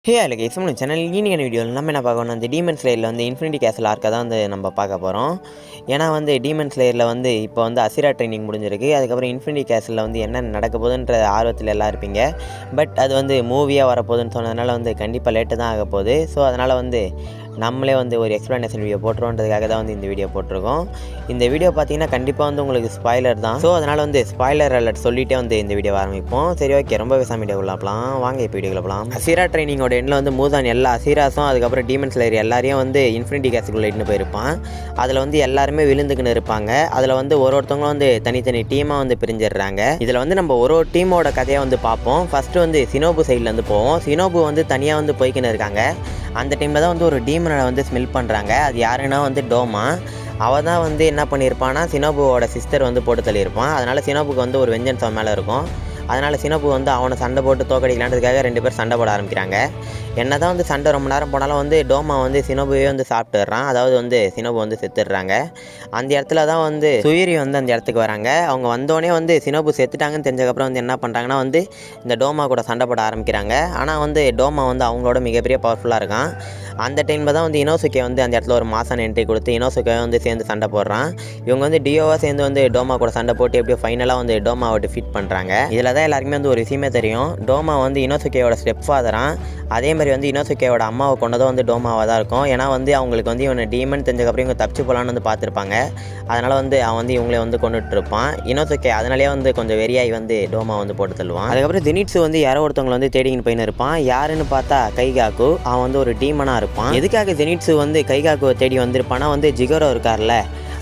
ஹே அலகே நம்ம சேனல் ஈனியன் வீடியோவில் நம்ம என்ன பார்க்கணும், அந்த டீமன் ஸ்லேயரில் வந்து இன்ஃபினிட்டி கேஸ்டில் ஆர்க்கை தான் வந்து நம்ம பார்க்க போகிறோம். ஏன்னா வந்து டீமன் ஸ்லேயரில் வந்து இப்போ வந்து அசிரா ட்ரைனிங் முடிஞ்சிருக்கு. அதுக்கப்புறம் இன்ஃபினிட்டி கேஸ்டில் வந்து என்ன நடக்க போகுதுன்ற ஆர்வத்தில் எல்லாம் இருப்பீங்க. பட் அது வந்து மூவியாக வரப்போகுதுன்னு சொன்னதுனால வந்து கண்டிப்பாக லேட்டு தான் ஆக போகுது. ஸோ அதனால் வந்து நம்மளே வந்து ஒரு எக்ஸ்ப்ளனேஷன் வீடியோ போட்டுருவோன்றதுக்காக தான் வந்து இந்த வீடியோ போட்டிருக்கோம். இந்த வீடியோ பார்த்தீங்கன்னா கண்டிப்பாக வந்து உங்களுக்கு ஸ்பாய்லர் தான். ஸோ அதனால் வந்து ஸ்பாய்லர் அலர்ட் சொல்லிகிட்டே வந்து இந்த வீடியோ ஆரம்பிப்போம். சரி, ஓகே, ரொம்ப பேசாம வீடியோ உள்ளப்பலாம். வாங்க இப்போ வீடியோவில் போகலாம். அசிரா ட்ரைனிங்கோட எண்ணில் வந்து மூதான் எல்லா அசிராஸும் அதுக்கப்புறம் டீமன் ஸ்லேயர் எல்லாரையும் வந்து இன்ஃபினிட்டி கேஸ்க்குள்ளே இட்டுன்னு போயிருப்பான். அதில் வந்து எல்லாருமே விழுந்துக்குன்னு இருப்பாங்க. அதில் வந்து ஒருத்தவங்களும் வந்து தனித்தனி டீமாக வந்து பிரிஞ்சிடுறாங்க. இதில் வந்து நம்ம ஒரு டீமோட கதையை வந்து பார்ப்போம். ஃபஸ்ட்டு வந்து சினோபு சைடில் வந்து போவோம். சினோபு வந்து தனியாக வந்து போய்க்கின்னு இருக்காங்க. அந்த டைமில் தான் வந்து ஒரு டீமனை வந்து ஸ்மெல் பண்ணுறாங்க. அது யாருன்னா வந்து டோமா. அவள் தான் வந்து என்ன பண்ணியிருப்பான்னா சினோபுவோட சிஸ்டர் வந்து போட்டு தள்ளியிருப்பான். அதனால் சினோபுக்கு வந்து ஒரு வெஞ்சன்ஸ் அவன் மேலே இருக்கும். அதனால் சினோபு வந்து அவனை சண்டை போட்டு தோக்கடிக்கலான்றதுக்காக 2 பேர் சண்டை போட ஆரம்பிக்கிறாங்க. என்ன தான் வந்து சண்டை ரொம்ப நேரம் போனாலும் வந்து டோமா வந்து சினோபுவே வந்து சாப்பிட்டுடுறான். அதாவது வந்து சினோபு வந்து செத்துடுறாங்க. அந்த இடத்துல தான் வந்து சுயிரி வந்து அந்த இடத்துக்கு வராங்க. அவங்க வந்தோடனே வந்து சினோபு செத்துட்டாங்கன்னு தெரிஞ்சக்கப்புறம் வந்து என்ன பண்ணுறாங்கன்னா வந்து இந்த டோமா கூட சண்டை போட ஆரம்பிக்கிறாங்க. ஆனால் வந்து டோமா வந்து அவங்களோட மிகப்பெரிய பவர்ஃபுல்லாக இருக்கான். அந்த டைமில் தான் வந்து இனோசுகே வந்து அந்த இடத்துல ஒரு மாசான என்ட்ரி கொடுத்து இனோசுகே வந்து சேர்ந்து சண்டை போடுறான். இவங்க வந்து டியோவாக சேர்ந்து வந்து டோமா கூட சண்டை போட்டு எப்படியோ ஃபைனலாக வந்து டோமாவை டிஃபீட் பண்ணுறாங்க. இதில் தான் எல்லாருக்குமே வந்து ஒரு விஷயமே தெரியும். டோமா வந்து இனோசுகேயோட ஸ்டெப் ஃபாதராக, அதே மாதிரி வந்து இனோசுகேயோட அம்மாவை கொண்டதும் வந்து டோமாவாக தான் இருக்கும். ஏன்னா வந்து அவங்களுக்கு வந்து இவனை டீமன் தெரிஞ்சக்கப்புறம் இவங்க தப்பிச்சு போகலான்னு வந்து பார்த்துருப்பாங்க. அதனால் வந்து அவன் வந்து இவங்களே வந்து கொண்டுட்டு இருப்பான். இனோசுகே அதனாலேயே வந்து கொஞ்சம் வெறியாகி வந்து டோமா வந்து போட்டு தள்ளுவான். அதுக்கப்புறம் ஜெனிட்ஸு வந்து யாரோ ஒருத்தவங்களை வந்து தேடிக்கின்னு போயின்னு இருப்பான். யாருன்னு பார்த்தா கைகாக்கு. அவன் வந்து ஒரு டீமனாக இருப்பான். எதுக்காக ஜெனிட்ஸு வந்து கைகாக்குவை தேடி வந்திருப்பானா வந்து ஜிகோரோ இருக்கார்ல,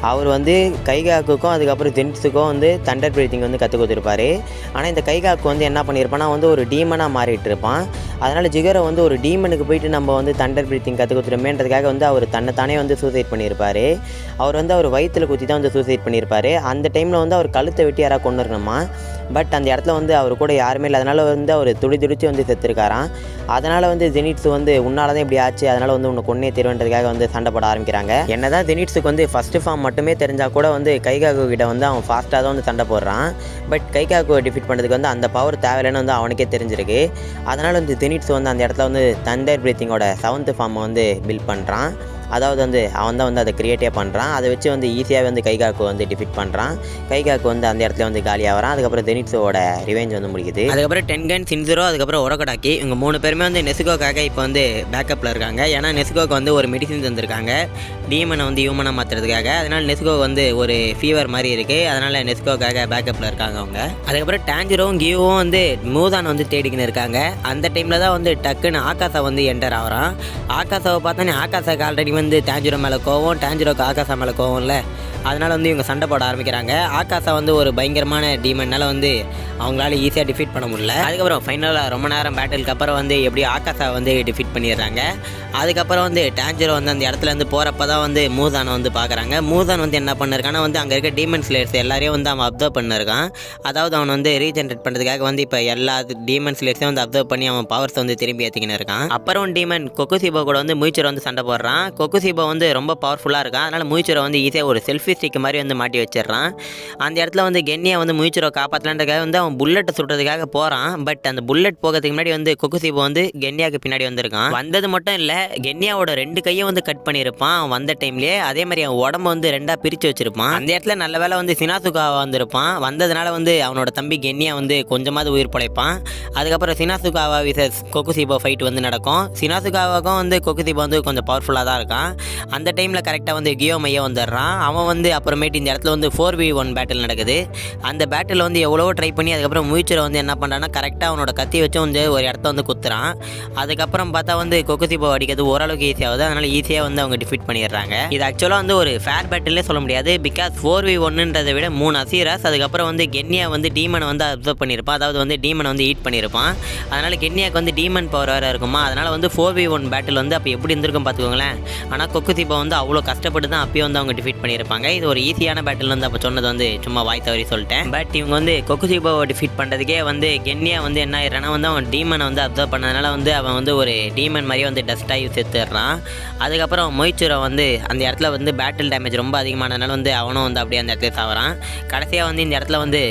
அவர் வந்து கைகாக்குக்கும் அதுக்கப்புறம் ஜெனிட்ஸுக்கும் வந்து தண்டர் பிரீத்திங் வந்து கற்றுக் கொடுத்துருப்பாரு. ஆனால் இந்த கைகாக்கு வந்து என்ன பண்ணியிருப்பான்னா வந்து ஒரு டீமனாக மாறிட்டு இருப்பான். அதனால் ஜிகோரோ வந்து ஒரு டீமனுக்கு போயிட்டு நம்ம வந்து தண்டர் பிரீத்திங் கற்றுக் கொடுத்துருமேன்றதுக்காக வந்து அவர் தன்னைத்தானே வந்து சூசைட் பண்ணியிருப்பார். அவர் வந்து அவர் வயிற்றில் குத்தி தான் வந்து சூசைட் பண்ணியிருப்பார். அந்த டைமில் வந்து அவர் கழுத்தை வெட்டி யாராவது கொண்டு இருக்கணுமா. பட் அந்த இடத்துல வந்து அவர் கூட யாருமே இல்லை. அதனால் வந்து அவர் துடிச்சு வந்து செத்துருக்காராம். அதனால் வந்து ஜெனிட்ஸு வந்து உன்னால தான் இப்படி ஆச்சு, அதனால் வந்து உன்னை கொன்னே தருவன்றதுக்காக வந்து சண்டை போட ஆரம்பிக்கிறாங்க. என்ன தான் ஜெனிட்ஸுக்கு வந்து ஃபஸ்ட்டு ஃபார்ம் மட்டுமே தெரிஞ்சால் கூட வந்து கைகாக்கு கிட்ட வந்து அவன் ஃபாஸ்ட்டாக தான் வந்து சண்டை போடுறான். பட் கைகாக்குவை டிஃபீட் பண்ணுறதுக்கு வந்து அந்த பவர் தேவையில்லைன்னு வந்து அவனுக்கே தெரிஞ்சிருக்கு. அதனால் வந்து ஜெனிட்ஸ் வந்து அந்த இடத்துல வந்து தண்டர் பிரீத்திங்கோட 7th ஃபார்மை வந்து பில்ட் பண்ணுறான். அதாவது வந்து அவன் தான் வந்து அதை க்ரியேட்டே பண்ணுறான். அதை வச்சு வந்து ஈஸியாக வந்து கைகாக்கு வந்து டிஃபீட் பண்ணுறான். கைகாக்கு வந்து அந்த இடத்துல வந்து காலியாக வரான். அதுக்கப்புறம் ஜெனிட்ஸோட ரிவெஞ்ச் வந்து முடிக்குது. அதுக்கப்புறம் டென்கன், சின்சுரோ, அதுக்கப்புறம் ஒரகடாக்கி இவங்க 3 பேருமே வந்து நெசுகோக்காக இப்போ வந்து பேக்கப்பில் இருக்காங்க. ஏன்னா நெசுகோக்கு வந்து ஒரு மெடிசின் தந்திருக்காங்க டீமனை வந்து ஹியூமனாக மாற்றுறதுக்காக. அதனால் நெசுகோ வந்து ஒரு ஃபீவர் மாதிரி இருக்குது. அதனால் நெசுகோக்காக பேக்கப்பில் இருக்காங்க அவங்க. அதுக்கப்புறம் டாஞ்சிரோவும் கியூவும் வந்து மூதான் வந்து தேடிக்கின்னு இருக்காங்க. அந்த டைமில் தான் வந்து டக்குன்னு ஆகாசா வந்து என்டர் ஆகிறான். ஆகாசாவை பார்த்தோன்னே ஆகாசாக்கு ஆல்ரெடி வந்து டாஞ்சிரோ மேலே கோவம், டாஞ்சிரோக்கு ஆகாசா மேலே கோவம்ல. அதனால் வந்து இவங்க சண்டை போட ஆரம்பிக்கிறாங்க. ஆகாசா வந்து ஒரு பயங்கரமான டீமன்னால வந்து அவங்களால ஈஸியாக டிஃபீட் பண்ண முடியல. அதுக்கப்புறம் ஃபைனலாக ரொம்ப நேரம் பேட்டிலுக்கு அப்புறம் வந்து எப்படியும் ஆகாசா வந்து டிஃபீட் பண்ணிடுறாங்க. அதுக்கப்புறம் வந்து டாஞ்சிரோ வந்து அந்த இடத்துல இருந்து போகிறப்ப தான் வந்து மூதானை வந்து பார்க்குறாங்க. மூதான் வந்து என்ன பண்ணிருக்கான்னா வந்து அங்கே இருக்க டீமன் ஸ்லேயர்ஸ் எல்லாரையும் வந்து அவன் அப்சர்வ் பண்ணிருக்கான். அதாவது அவன் வந்து ரீஜென்ரேட் பண்ணுறதுக்காக வந்து இப்போ எல்லா டீமன் ஸ்லேயர்ஸையும் வந்து அப்சர்வ் பண்ணி அவன் பவர்ஸ் வந்து திரும்பி ஏற்றிக்கின்னு இருக்கான். அப்புறம் டீமன் கொக்குசிபோ கூட வந்து முயிச்சிரோ வந்து சண்டை போடுறான். கொக்குசிபோ வந்து ரொம்ப பவர்ஃபுல்லாக இருக்கான். அதனால் முயிச்சிரோ வந்து ஈஸியாக ஒரு செல்ஃபி ஸ்டிக் மாதிரி வந்து மாட்டி வச்சிடறான். அந்த இடத்துல வந்து கென்னியா வந்து முயிச்சிரோ காப்பாற்றலான்றதுக்காக வந்து அவன் புல்லட்டை சுடுறதுக்காக போகிறான். பட் அந்த புல்லட் போகிறதுக்கு முன்னாடி வந்து கொக்குசிபோ வந்து கென்னியாவுக்கு பின்னாடி வந்திருக்கான். வந்தது மட்டும் இல்லை, கென்னியாவோட 2 கையை வந்து கட் பண்ணியிருப்பான் அவன் வந்த டைம்லேயே. அதே மாதிரி அவன் உடம்பு வந்து 2ஆக பிரித்து வச்சிருப்பான். அந்த இடத்துல நல்ல வேலை வந்து சினாசுகாவா வந்திருப்பான். வந்ததுனால வந்து அவனோட தம்பி கென்னியா வந்து கொஞ்சமாவது உயிர் பிழைப்பான். அதுக்கப்புறம் சினாசுகாவா விசஸ் கொக்குசிபோ ஃபைட் வந்து நடக்கும். சினாசுகாவாக்கும் வந்து கொக்குசிபோ வந்து கொஞ்சம் பவர்ஃபுல்லாக தான் இருக்கான். அந்த டைமில் கரெக்டாக வந்து கியோமையா வந்துடுறான். அவன் வந்து அப்புறமேட்டு இந்த இடத்துல வந்து 4v1 பேட்டில் நடக்குது. அந்த பேட்டில் வந்து எவ்வளோ ட்ரை பண்ணி அதுக்கப்புறம் முயிச்சிரோ வந்து என்ன பண்ணுறான்னா கரெக்டாக அவனோட கத்தி வச்சு வந்து ஒரு இடத்த வந்து குத்துறான். அதுக்கப்புறம் பார்த்தா வந்து கொக்குசிபோ அடிக்கிறது ஓரளவுக்கு ஈஸியாகுது. அதனால் ஈஸியாக வந்து அவங்க டிஃபீட் பண்ணிடுறாங்க. இது ஆக்சுவலாக வந்து ஒரு ஃபேர் பேட்டிலே சொல்ல முடியாது. பிகாஸ் 4v1ன்றதை விட 3 அசீராஸ், அதுக்கப்புறம் வந்து கென்னியா வந்து டீமனை வந்து அப்சர்வ் பண்ணியிருப்பான். அதாவது வந்து டீமனை வந்து ஈட் பண்ணியிருப்பான். அதனால் கென்னியாவுக்கு வந்து டீமன் பவர் வேறு இருக்குமா. அதனால் வந்து 4v1 பேட்டில் வந்து அப்போ எப்படி இருந்திருக்கும் பார்த்துக்கோங்களேன். ஆனால் கொக்குசிபோ வந்து அவ்வளோ கஷ்டப்பட்டு தான் அப்பயும் வந்து அவங்க டிஃபீட் பண்ணியிருப்பாங்க. இது ஒரு ஈஸியான பேட்டில் வந்து அப்போ சொன்னது வந்து சும்மா வாய் தவறி சொல்லிட்டேன். பட் இவங்க வந்து கொக்குசிபோவை டிஃபீட் பண்ணுறதுக்கே வந்து கென்னியா வந்து என்ன ஆயிடுறான்னா வந்து அவன் டீமனை வந்து அப்சர்வ் பண்ணதுனால வந்து அவன் வந்து ஒரு டீமன் மாதிரியே வந்து டஸ்ட்டாகி செத்துடுறான். அதுக்கப்புறம் முயிச்சிரோ வந்து அந்த இடத்துல வந்து பேட்டில் டேமேஜ் ரொம்ப அதிகமானதுனால வந்து அவனும் வந்து அப்படியே அந்த இடத்துல சாவறான். கடைசியாக வந்து இந்த இடத்துல வந்து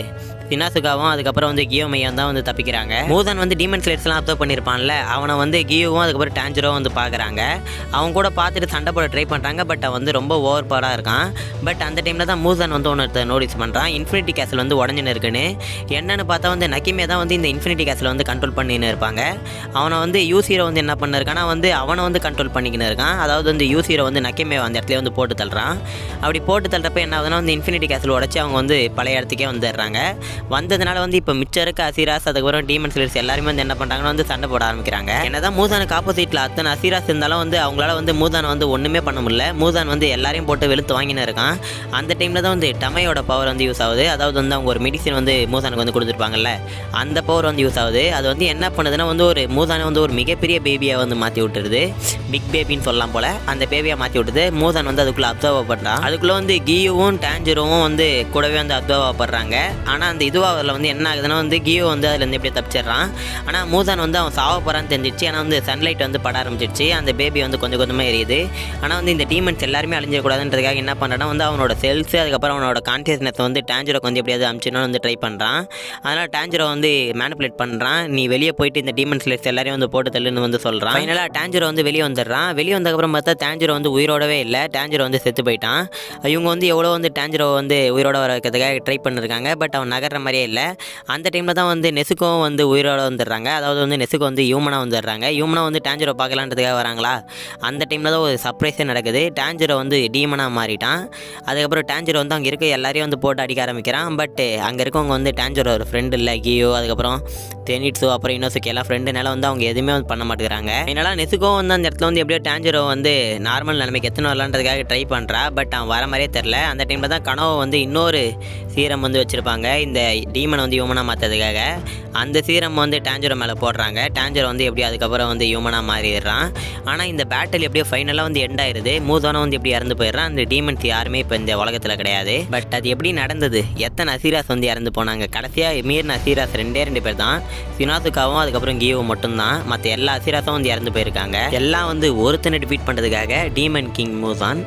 சினாசுகாவும் அதுக்கப்புறம் வந்து கியோமையும் தான் வந்து தப்பிக்கிறாங்க. மூசன் வந்து டீமன் ஸ்லேயர்ஸ்லாம் அப்சர்வ் பண்ணியிருப்பான்ல, அவனை வந்து கியோவும் அதுக்கப்புறம் டான்ஜிரோவும் வந்து பார்க்குறாங்க. அவங்க கூட பார்த்துட்டு சண்டை போட ட்ரை பண்ணுறாங்க. பட் அவன் வந்து ரொம்ப ஓவர் பவராக இருக்கான். பட் அந்த டைமில் தான் மூசன் வந்து ஒன்று நோட்டீஸ் பண்ணுறான், இன்ஃபினிட்டி கேசல் வந்து உடஞ்சுன்னு இருக்குன்னு. என்னன்னு பார்த்தா வந்து நக்கிமே தான் வந்து இந்த இன்ஃபினிட்டி கேசல் வந்து கண்ட்ரோல் பண்ணின்னு இருப்பாங்க. அவனை வந்து யூசிரோ வந்து என்ன பண்ணிருக்கான்னா வந்து அவனை வந்து கண்ட்ரோல் பண்ணிக்கின்னு இருக்கான். அதாவது வந்து யூசிரோ வந்து நக்கிமே அந்த இடத்துல வந்து போட்டு தள்ளுறான். அப்படி போட்டு தள்ளுறப்ப என்ன ஆகுதுன்னா வந்து இன்ஃபினிட்டி கேசல் உடச்சி அவங்க வந்து பழைய இடத்துக்கே வந்துடுறாங்க. வந்ததுனால வந்து இப்போ மிச்சம் இருக்க அசிராஸ் அதுக்கப்புறம் டீமன் ஸ்லேயர்ஸ் எல்லாருமே வந்து என்ன பண்ணுறாங்கன்னா வந்து சண்டை போட ஆரம்பிக்கிறாங்க. என்னதான் மூசானுக்கு ஆப்போசிட்டில் அத்தனை அசிராஸ் இருந்தாலும் வந்து அவங்களால வந்து மூசானை வந்து ஒன்றுமே பண்ண முடியல. மூசான் வந்து எல்லாரையும் போட்டு வெளுத்து வாங்கின்னு இருக்கான். அந்த டைமில் தான் வந்து டமையோட பவர் வந்து யூஸ் ஆகுது. அதாவது வந்து அவங்க ஒரு மெடிசின் வந்து மூசானுக்கு வந்து கொடுத்துருப்பாங்கல்ல, அந்த பவர் வந்து யூஸ் ஆகுது. அது வந்து என்ன பண்ணுதுன்னா வந்து ஒரு மூசானை வந்து ஒரு மிகப்பெரிய பேபியை வந்து மாற்றி விட்டுருது. பிக் பேபின்னு சொல்லலாம் போல். அந்த பேபியை மாற்றி விட்டுது. மூசான் வந்து அதுக்குள்ளே அப்சர்வ் பண்ணுறான். அதுக்குள்ளே வந்து கியோவும் டான்ஜிரோவும் வந்து கூடவே வந்து அப்சர்வ் பண்ணுறாங்க. ஆனால் அந்த இதுவாக வந்து என்ன ஆகுதுன்னா வந்து கியோ வந்து அதுலேருந்து எப்படியே தப்பிச்சிடுறான். ஆனால் மூசான் வந்து அவன் சாவ போகிறான்னு தெரிஞ்சிச்சு. ஆனால் வந்து சன்லைட் வந்து பட ஆரம்பிச்சிருச்சு. அந்த பேபி வந்து கொஞ்சம் கொஞ்சமாக எரியுது. ஆனால் வந்து இந்த டீமன்ஸ் எல்லாருமே அழிஞ்சிடக்கூடாதுன்றதுக்காக என்ன பண்ணுறான்னா வந்து அவனோட செல்ஸ் அதுக்கப்புறம் அவனோட கான்சியஸ்னஸ் வந்து டான்ஜிரோக்கு வந்து எப்படியாவது அமிச்சிடணும்னு வந்து ட்ரை பண்ணுறான். அதனால் டான்ஜிரோ வந்து மேனிப்புலேட் பண்ணுறான். நீ வெளியே போயிட்டு இந்த டீமன் ஸ்லேயர்ஸ் எல்லாரையும் வந்து போட்டு தள்ளுன்னு வந்து சொல்கிறான். ஃபைனலாக டான்ஜிரோ வந்து வெளியே வந்துடுறான். வெளியே வந்ததுக்கப்புறம் பார்த்தா டான்ஜிரோ வந்து உயிரோடவே இல்லை. டான்ஜிரோ வந்து செத்து போயிட்டான். இவங்க வந்து எவ்வளோ வந்து டான்ஜிரோ வந்து உயிரோட வர வைக்கிறதுக்காக ட்ரை பண்ணிருக்காங்க. பட் அவன் நகர்ற மாதிரியே இல்லை. அந்த டைமில் தான் வந்து நெசுக்கும் வந்து உயிரோட வந்துடுறாங்க. அதாவது வந்து நெசுக்கு வந்து ஹியூமனாக வந்துடுறாங்க. ஹியூமனாக வந்து டான்ஜிரோ பார்க்கலான்றதுக்காக வராங்களா. அந்த டைமில் தான் ஒரு சர்ப்ரைஸே நடக்குது. டான்ஜிரோ வந்து டீமனாக மாறிட்டான். அதுக்கப்புறம் டான்ஜிரோ வந்து அங்கே இருக்க எல்லாரையும் வந்து போட்டு அடிக்க ஆரம்பிக்கிறான். பட் அங்கே இருக்கவங்க வந்து டான்ஜிரோ ஒரு ஃப்ரெண்டு இல்லை, கியோ அதுக்கப்புறம் தெனிட்ஸோ அப்புறம் இன்னோசுக்கு எல்லாம் ஃப்ரெண்டுனால வந்து அவங்க எதுவுமே வந்து பண்ண மாட்டேங்கிறாங்க. என்னால் நெசுக்கோ வந்து அந்த இடத்துல வந்து எப்படியோ டான்ஜிரோ வந்து நார்மல் நிலைமைக்கு எத்தனை வரலான்றதுக்காக ட்ரை பண்ணுறா. பட் அவன் வர மாதிரியே தெரில. அந்த டைமில் தான் கனவு வந்து இன்னொரு சீரம் வந்து வச்சுருப்பாங்க இந்த டீமனை வந்து ஹியூமனாக மாற்றதுக்காக. அந்த சீரம் வந்து டான்ஜிரோ மேலே போடுறாங்க. டான்ஜிரோ வந்து எப்படியோ அதுக்கப்புறம் வந்து ஹியூமனாக மாறிடுறான். ஆனால் இந்த பேட்டில் எப்படியோ ஃபைனலாக வந்து எண்ட் ஆயிடுது. மூசானும் வந்து எப்படி இறந்து போயிடுறான். அந்த டீமன்ஸ் யாருமே இப்போ இந்த உலகத்தில் கிடையாது. பட் அது எப்படி நடந்தது, எத்தனை அசிராஸ் வந்து இறந்து போனாங்க? கடைசியாக மீறின அசிராஸ் ரெண்டு பேர் தான், சினாசுகாவும் அதுக்கப்புறம் கியோவும் மட்டும்தான். மற்ற எல்லா அசிராஸும் வந்து இறந்து போயிருக்காங்க. எல்லாம் வந்து ஒருத்தனை டிஃபீட் பண்ணுறதுக்காக டீமன் கிங் மூசான்.